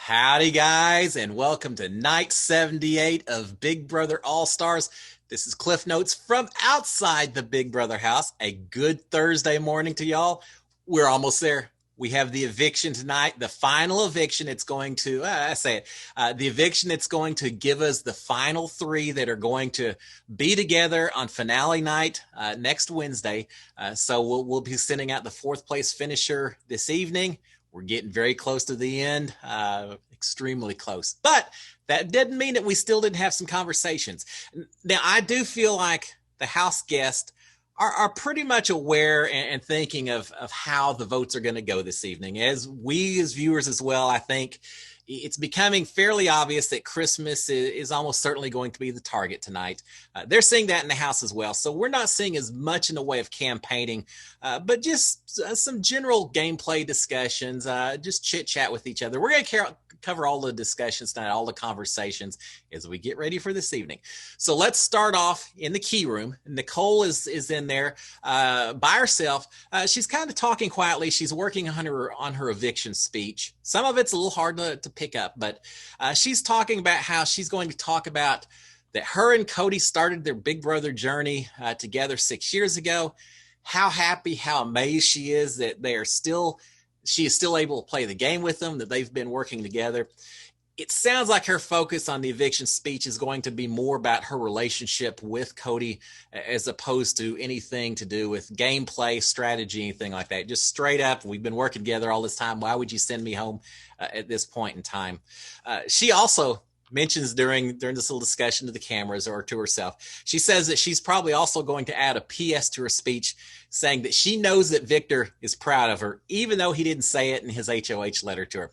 Howdy, guys, and welcome to night 78 of Big Brother All Stars. This is Cliff Notes from outside the Big Brother house. A good Thursday morning to y'all. We're almost there. We have the eviction tonight, the final eviction. It's going to, the eviction. It's going to give us the final three that are going to be together on finale night next Wednesday. So we'll be sending out the fourth place finisher this evening. We're getting very close to the end, extremely close. But that didn't mean that we still didn't have some conversations. Now, I do feel like the house guests are pretty much aware and thinking of how the votes are going to go this evening. As we as viewers as well, I think it's becoming fairly obvious that Christmas is almost certainly going to be the target tonight. They're seeing that in the house as well. So we're not seeing as much in the way of campaigning, but just some general gameplay discussions, just chit chat with each other. We're going to cover all the discussions tonight, all the conversations as we get ready for this evening. So let's start off in the key room. Nicole is in there by herself. She's kind of talking quietly. She's working on her eviction speech. Some of it's a little hard to pick up, but she's talking about how she's going to talk about that her and Cody started their Big Brother journey together 6 years ago. How happy, how amazed she is that she is still able to play the game with them, that they've been working together. It sounds like her focus on the eviction speech is going to be more about her relationship with Cody as opposed to anything to do with gameplay, strategy, anything like that. Just straight up, we've been working together all this time. Why would you send me home at this point in time? She also mentions during this little discussion to the cameras or to herself, she says that she's probably also going to add a PS to her speech saying that she knows that Victor is proud of her, even though he didn't say it in his HOH letter to her.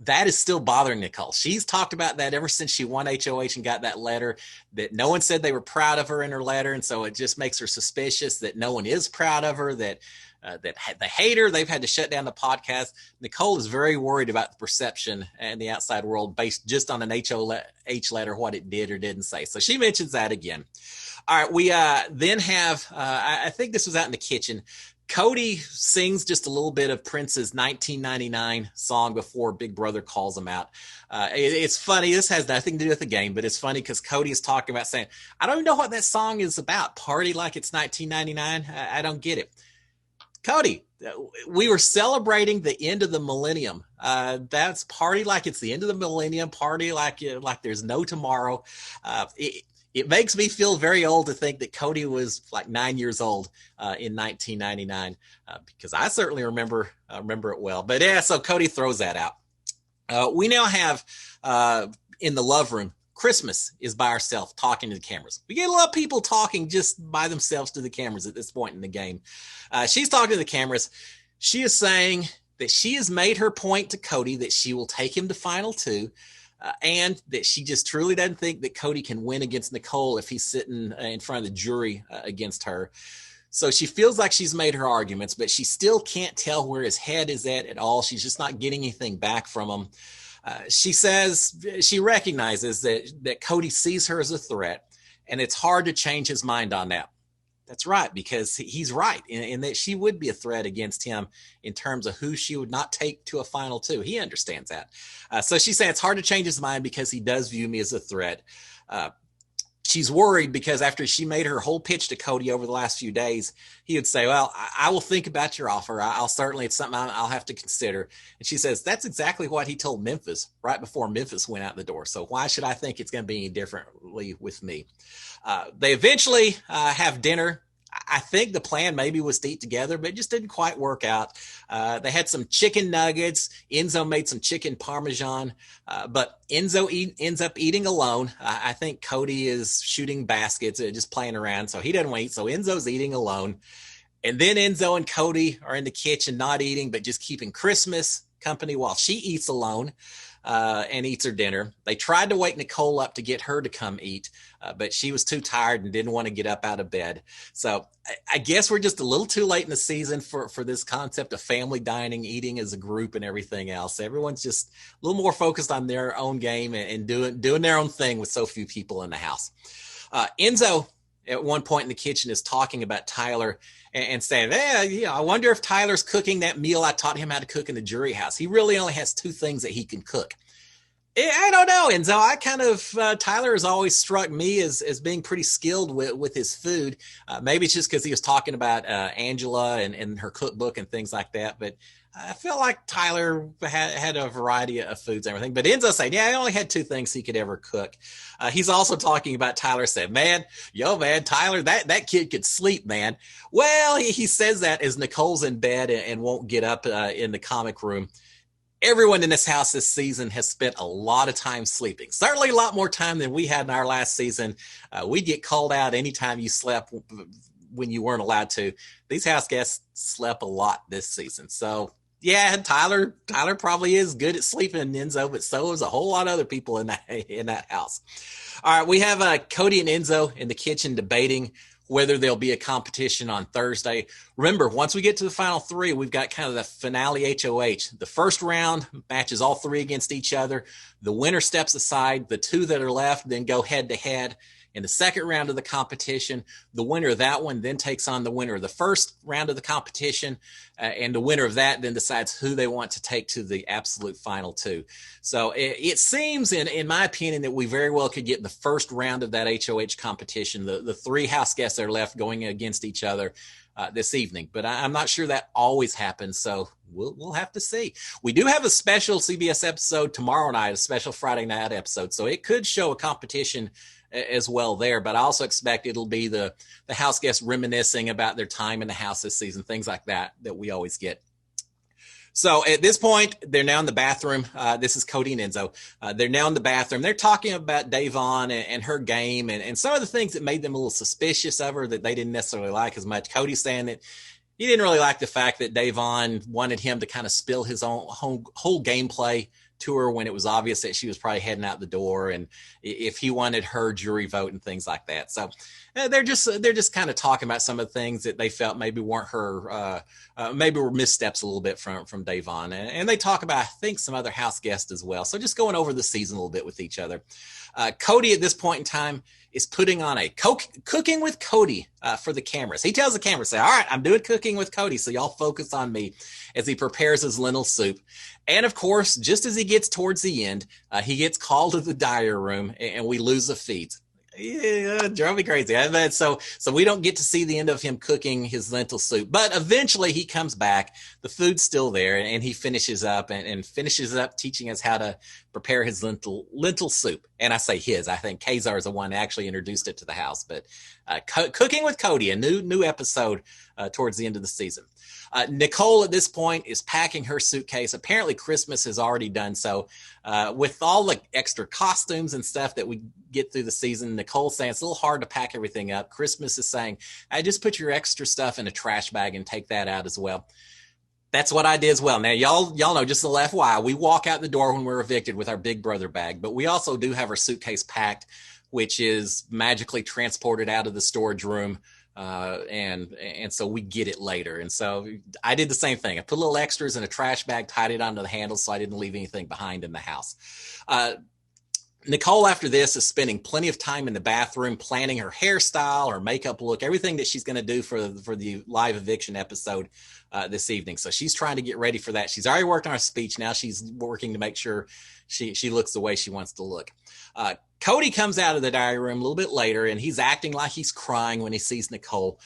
That is still bothering Nicole. She's talked about that ever since she won HOH and got that letter, that no one said they were proud of her in her letter. And so it just makes her suspicious that no one is proud of her, that they hate her. They've had to shut down the podcast. Nicole is very worried about the perception and the outside world based just on an HOH letter, what it did or didn't say. So she mentions that again. All right, we then have, I think this was out in the kitchen, Cody sings just a little bit of Prince's 1999 song before Big Brother calls him out. It's funny. This has nothing to do with the game, but it's funny because Cody is talking about saying, I don't even know what that song is about. Party like it's 1999. I don't get it. Cody, we were celebrating the end of the millennium. That's party like it's the end of the millennium. Party like there's no tomorrow. It makes me feel very old to think that Cody was like 9 years old in 1999 because I certainly remember it well. But yeah, so Cody throws that out. We now have in the love room, Christmas is by herself talking to the cameras. We get a lot of people talking just by themselves to the cameras at this point in the game. She's talking to the cameras. She is saying that she has made her point to Cody that she will take him to final two. And that she just truly doesn't think that Cody can win against Nicole if he's sitting in front of the jury against her. So she feels like she's made her arguments, but she still can't tell where his head is at all. She's just not getting anything back from him. She says she recognizes that Cody sees her as a threat, and it's hard to change his mind on that. That's right, because he's right in that she would be a threat against him in terms of who she would not take to a final two. He understands that. So she's saying it's hard to change his mind because he does view me as a threat. She's worried because after she made her whole pitch to Cody over the last few days, he would say, well, I will think about your offer. It's something I'll have to consider. And she says, that's exactly what he told Memphis right before Memphis went out the door. So why should I think it's going to be any differently with me? They eventually have dinner. I think the plan maybe was to eat together, but it just didn't quite work out. They had some chicken nuggets. Enzo made some chicken parmesan, but Enzo ends up eating alone. I think Cody is shooting baskets, just playing around, so he doesn't want to eat. So Enzo's eating alone. And then Enzo and Cody are in the kitchen not eating, but just keeping Christmas company while she eats alone. And eats her dinner. They tried to wake Nicole up to get her to come eat, but she was too tired and didn't want to get up out of bed. So I guess we're just a little too late in the season for this concept of family dining, eating as a group and everything else. Everyone's just a little more focused on their own game and doing their own thing with so few people in the house. Enzo at one point in the kitchen is talking about Tyler and saying, I wonder if Tyler's cooking that meal I taught him how to cook in the jury house. He really only has 2 things that he can cook. I don't know, Enzo. I kind of Tyler has always struck me as being pretty skilled with his food. Maybe it's just because he was talking about Angela and her cookbook and things like that. But I feel like Tyler had a variety of foods and everything. But Enzo said, yeah, he only had 2 things he could ever cook. He's also talking about Tyler said, man, Tyler, that kid could sleep, man. Well, he says that as Nicole's in bed and won't get up in the comic room. Everyone in this house this season has spent a lot of time sleeping. Certainly a lot more time than we had in our last season. We'd get called out anytime you slept when you weren't allowed to. These house guests slept a lot this season. So, yeah, Tyler probably is good at sleeping, Enzo, but so is a whole lot of other people in that house. All right, we have Cody and Enzo in the kitchen debating whether there'll be a competition on Thursday. Remember, once we get to the final 3, we've got kind of the finale HOH. The first round matches all 3 against each other. The winner steps aside. The 2 that are left then go head-to-head. In the second round of the competition, the winner of that one then takes on the winner of the first round of the competition, and the winner of that then decides who they want to take to the absolute final 2. So it seems, in my opinion, that we very well could get in the first round of that HOH competition, the 3 house guests that are left going against each other this evening. But I'm not sure that always happens, so we'll have to see. We do have a special CBS episode tomorrow night, a special Friday night episode, so it could show a competition as well there, but I also expect it'll be the house guests reminiscing about their time in the house this season, things like that we always get. So at this point, they're now in the bathroom. This is Cody and Enzo. They're now in the bathroom. They're talking about Davon and her game and some of the things that made them a little suspicious of her that they didn't necessarily like as much. Cody's saying that he didn't really like the fact that Davon wanted him to kind of spill his own whole gameplay to her when it was obvious that she was probably heading out the door, and if he wanted her jury vote and things like that. So they're just kind of talking about some of the things that they felt maybe weren't her, maybe were missteps a little bit from Davon. And they talk about, I think, some other house guests as well. So just going over the season a little bit with each other. Cody at this point in time is putting on a cooking with Cody for the cameras. He tells the camera, say, all right, I'm doing cooking with Cody, so y'all focus on me, as he prepares his lentil soup. And of course, just as he gets towards the end, he gets called to the diary room and we lose the feed. Yeah, drove me crazy. So we don't get to see the end of him cooking his lentil soup, but eventually he comes back. The food's still there, and he finishes up teaching us how to prepare his lentil soup. And I say his. I think Kazar is the one that actually introduced it to the house. But cooking with Cody, a new episode towards the end of the season. Nicole at this point is packing her suitcase. Apparently Christmas has already done so. With all the extra costumes and stuff that we get through the season, Nicole's saying it's a little hard to pack everything up. Christmas is saying, just put your extra stuff in a trash bag and take that out as well. That's what I did as well. Now, y'all know, just a little FYI, we walk out the door when we're evicted with our Big Brother bag, but we also do have our suitcase packed, which is magically transported out of the storage room. And so we get it later. And so I did the same thing. I put little extras in a trash bag, tied it onto the handle so I didn't leave anything behind in the house. Nicole, after this, is spending plenty of time in the bathroom planning her hairstyle, her makeup look, everything that she's going to do for the live eviction episode this evening. So she's trying to get ready for that. She's already worked on her speech. Now she's working to make sure she looks the way she wants to look. Cody comes out of the diary room a little bit later, and he's acting like he's crying when he sees Nicole.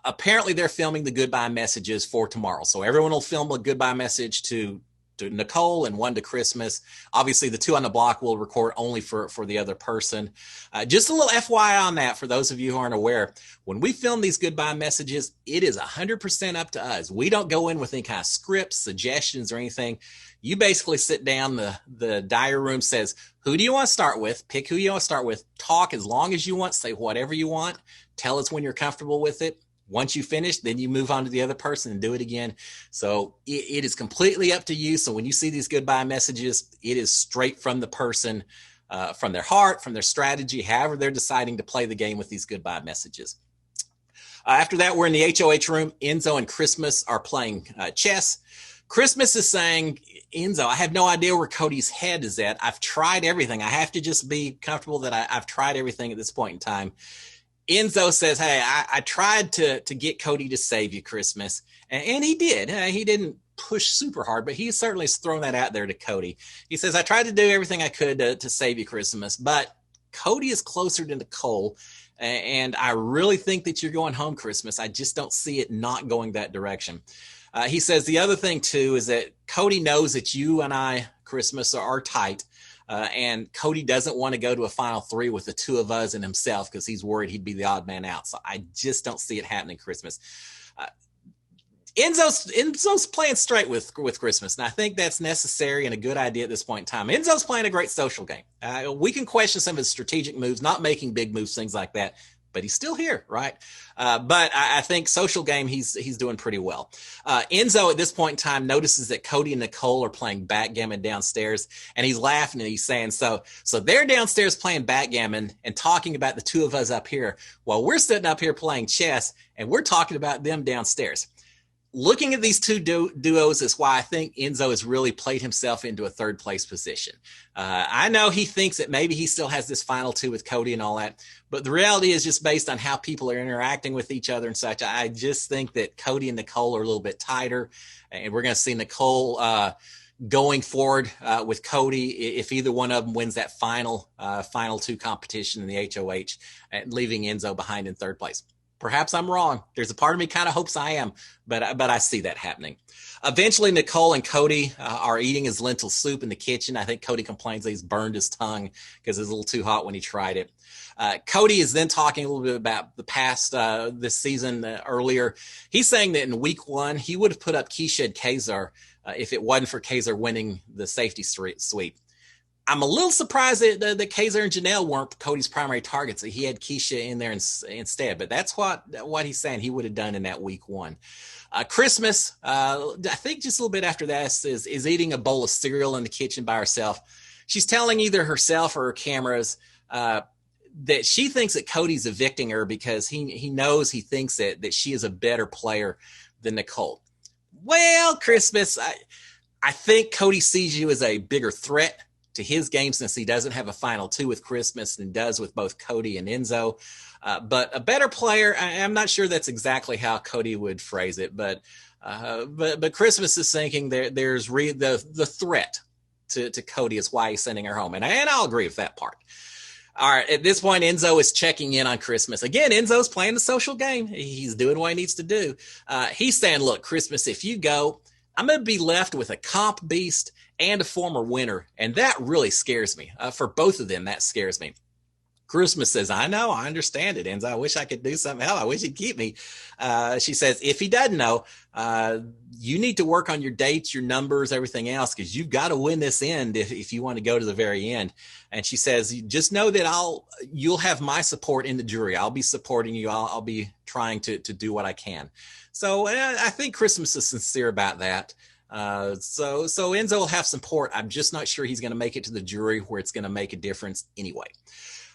Apparently, they're filming the goodbye messages for tomorrow. So everyone will film a goodbye message to Nicole and one to Christmas. Obviously, the 2 on the block will record only for the other person. Just a little FYI on that for those of you who aren't aware. When we film these goodbye messages, it is 100% up to us. We don't go in with any kind of scripts, suggestions, or anything. You basically sit down, the diary room says, who do you want to start with? Pick who you want to start with. Talk as long as you want. Say whatever you want. Tell us when you're comfortable with it. Once you finish, then you move on to the other person and do it again. So it is completely up to you. So when you see these goodbye messages, it is straight from the person, from their heart, from their strategy, however they're deciding to play the game with these goodbye messages. After that, we're in the HOH room. Enzo and Christmas are playing chess. Christmas is saying, Enzo, I have no idea where Cody's head is at. I've tried everything. I have to just be comfortable that I've tried everything at this point in time. Enzo says, hey, I tried to get Cody to save you Christmas. And he did. He didn't push super hard, but he certainly has thrown that out there to Cody. He says, I tried to do everything I could to save you Christmas, but Cody is closer to Nicole. And I really think that you're going home Christmas. I just don't see it not going that direction. He says the other thing, too, is that Cody knows that you and I, Christmas, are tight. And Cody doesn't want to go to a final three with the two of us and himself because he's worried he'd be the odd man out. So I just don't see it happening Christmas. Enzo's playing straight with Christmas, and I think that's necessary and a good idea at this point in time. Enzo's playing a great social game. We can question some of his strategic moves, not making big moves, things like that, but he's still here, right? But I think social game, he's doing pretty well. Enzo at this point in time notices that Cody and Nicole are playing backgammon downstairs, and he's laughing and he's saying, so they're downstairs playing backgammon and talking about the two of us up here while we're sitting up here playing chess, and we're talking about them downstairs. Looking at these two duos is why I think Enzo has really played himself into a third place position. I know he thinks that maybe he still has this final two with Cody and all that, but the reality is just based on how people are interacting with each other and such. I just think that Cody and Nicole are a little bit tighter, and we're going to see Nicole going forward with Cody if either one of them wins that final two competition in the HOH, leaving Enzo behind in third place. Perhaps I'm wrong. There's a part of me kind of hopes I am, but I see that happening. Eventually, Nicole and Cody are eating his lentil soup in the kitchen. I think Cody complains that he's burned his tongue because it was a little too hot when he tried it. Cody is then talking a little bit about the past this season earlier. He's saying that in week 1, he would have put up Keisha and Kazar if it wasn't for Kazar winning the safety sweep. I'm a little surprised that Kazar and Janelle weren't Cody's primary targets. He had Keisha in there instead, but that's what he's saying he would have done in that week 1. Christmas, I think just a little bit after that, is eating a bowl of cereal in the kitchen by herself. She's telling either herself or her cameras that she thinks that Cody's evicting her because he knows he thinks that she is a better player than Nicole. Well, Christmas, I think Cody sees you as a bigger threat to his game since he doesn't have a final two with Christmas and does with both Cody and Enzo. But a better player, I'm not sure that's exactly how Cody would phrase it, but Christmas is thinking there's the threat to Cody is why he's sending her home. And I'll agree with that part. All right, at this point, Enzo is checking in on Christmas. Again, Enzo's playing the social game. He's doing what he needs to do. He's saying, look, Christmas, if you go, I'm going to be left with a comp beast and a former winner, and that really scares me. For both of them, that scares me. Christmas says, I know, I understand it, Enzo. I wish I could do something. Hell, I wish he'd keep me. She says, if he doesn't know, you need to work on your dates, your numbers, everything else, because you've got to win this end if you want to go to the very end. And she says, just know that you'll have my support in the jury. I'll be supporting you. I'll be trying to do what I can. So I think Christmas is sincere about that. So Enzo will have support. I'm just not sure he's going to make it to the jury where it's going to make a difference anyway.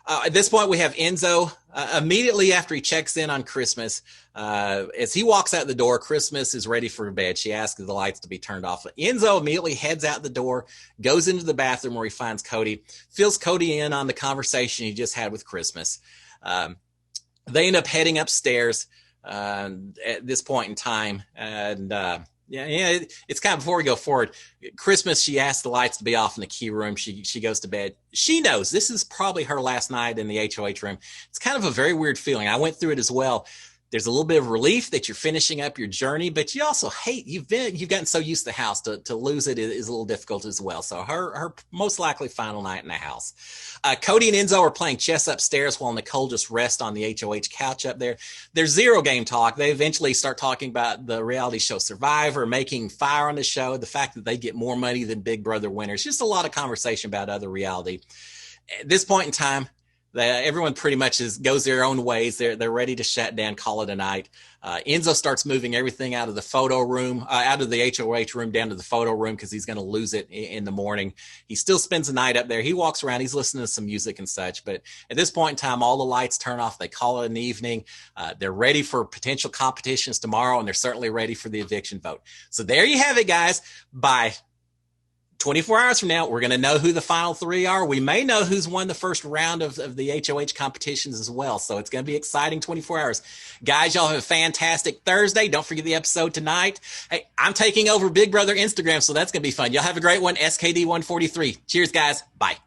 At this point, we have Enzo immediately after he checks in on Christmas. As he walks out the door, Christmas is ready for bed. She asks the lights to be turned off. Enzo immediately heads out the door, goes into the bathroom where he finds Cody, fills Cody in on the conversation he just had with Christmas. They end up heading upstairs at this point in time. And yeah, it's kind of before we go forward. Christmas, she asked the lights to be off in the key room. She goes to bed. She knows this is probably her last night in the HOH room. It's kind of a very weird feeling. I went through it as well. There's a little bit of relief that you're finishing up your journey, but you also hate you've gotten so used to the house to lose it is a little difficult as well. So her most likely final night in the house. Cody and Enzo are playing chess upstairs while Nicole just rests on the HOH couch up there. There's zero game talk. They eventually start talking about the reality show Survivor, making fire on the show, the fact that they get more money than Big Brother winners. Just a lot of conversation about other reality. At this point in time, everyone pretty much goes their own ways. They're ready to shut down, call it a night. Enzo starts moving everything out of the photo room, out of the HOH room down to the photo room because he's going to lose it in the morning. He still spends the night up there. He walks around. He's listening to some music and such. But at this point in time, all the lights turn off. They call it an evening. They're ready for potential competitions tomorrow, and they're certainly ready for the eviction vote. So there you have it, guys. By 24 hours from now, we're going to know who the final three are. We may know who's won the first round of the HOH competitions as well. So it's going to be exciting 24 hours. Guys, y'all have a fantastic Thursday. Don't forget the episode tonight. Hey, I'm taking over Big Brother Instagram, so that's going to be fun. Y'all have a great one. SKD143. Cheers, guys. Bye.